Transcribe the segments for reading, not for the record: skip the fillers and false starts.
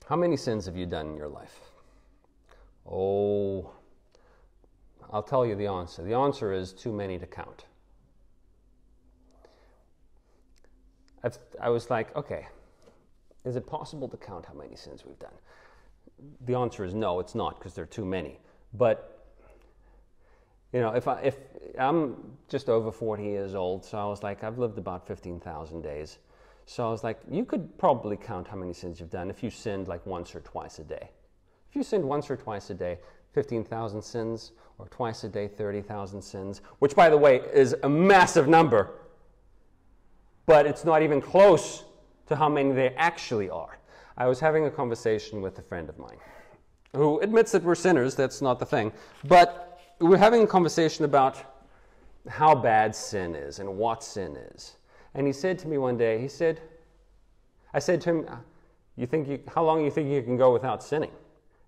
How many sins have you done in your life? Oh, I'll tell you the answer. The answer is too many to count. I was like, okay, is it possible to count how many sins we've done? The answer is no, it's not, because there are too many. But, you know, if I'm just over 40 years old, so I was like, I've lived about 15,000 days. So I was like, you could probably count how many sins you've done if you sinned like once or twice a day. If you sinned once or twice a day, 15,000 sins, or twice a day, 30,000 sins, which, by the way, is a massive number, but it's not even close to how many there actually are. I was having a conversation with a friend of mine who admits that we're sinners, that's not the thing, but we were having a conversation about how bad sin is and what sin is. And he said to me one day, I said to him, how long do you think you can go without sinning?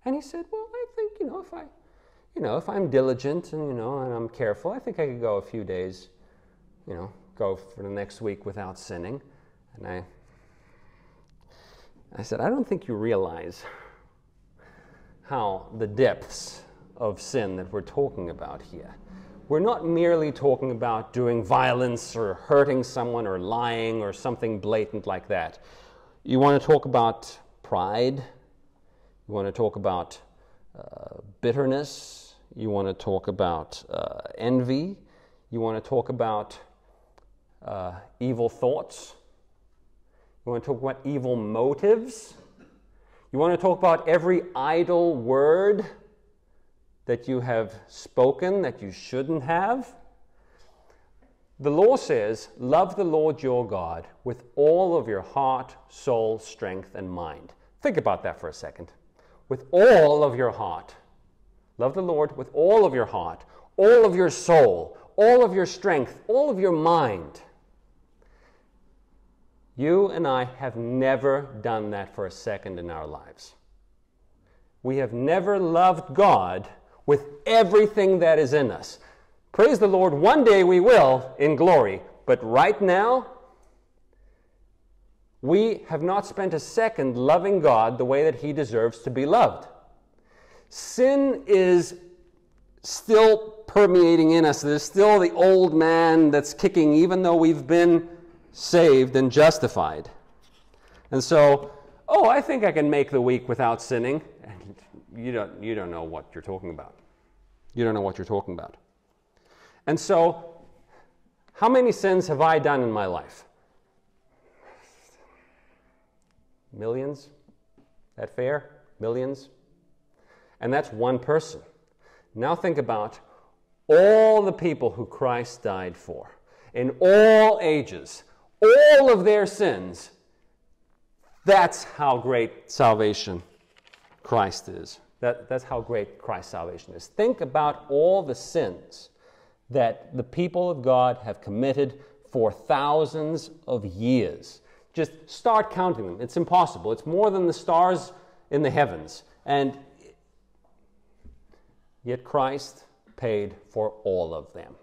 And he said, well, I think, if I'm diligent and, and I'm careful, I think I could go a few days, go for the next week without sinning. And I said, I don't think you realize how the depths of sin that we're talking about here. We're not merely talking about doing violence or hurting someone or lying or something blatant like that. You want to talk about pride. You want to talk about bitterness. You want to talk about envy. You want to talk about evil thoughts. You want to talk about evil motives. You want to talk about every idle word that you have spoken that you shouldn't have. The law says, love the Lord your God with all of your heart, soul, strength, and mind. Think about that for a second. With all of your heart. Love the Lord with all of your heart, all of your soul, all of your strength, all of your mind. You and I have never done that for a second in our lives. We have never loved God with everything that is in us. Praise the Lord, one day we will in glory, but right now, we have not spent a second loving God the way that He deserves to be loved. Sin is still permeating in us. There's still the old man that's kicking, even though we've been saved and justified. And so, I think I can make the week without sinning. And you don't know what you're talking about. You don't know what you're talking about. And so, how many sins have I done in my life? Millions? That fair? Millions? And that's one person. Now think about all the people who Christ died for, in all ages, all of their sins. That's how great salvation Christ is. That's how great Christ's salvation is. Think about all the sins that the people of God have committed for thousands of years. Just start counting them. It's impossible. It's more than the stars in the heavens. And yet Christ paid for all of them.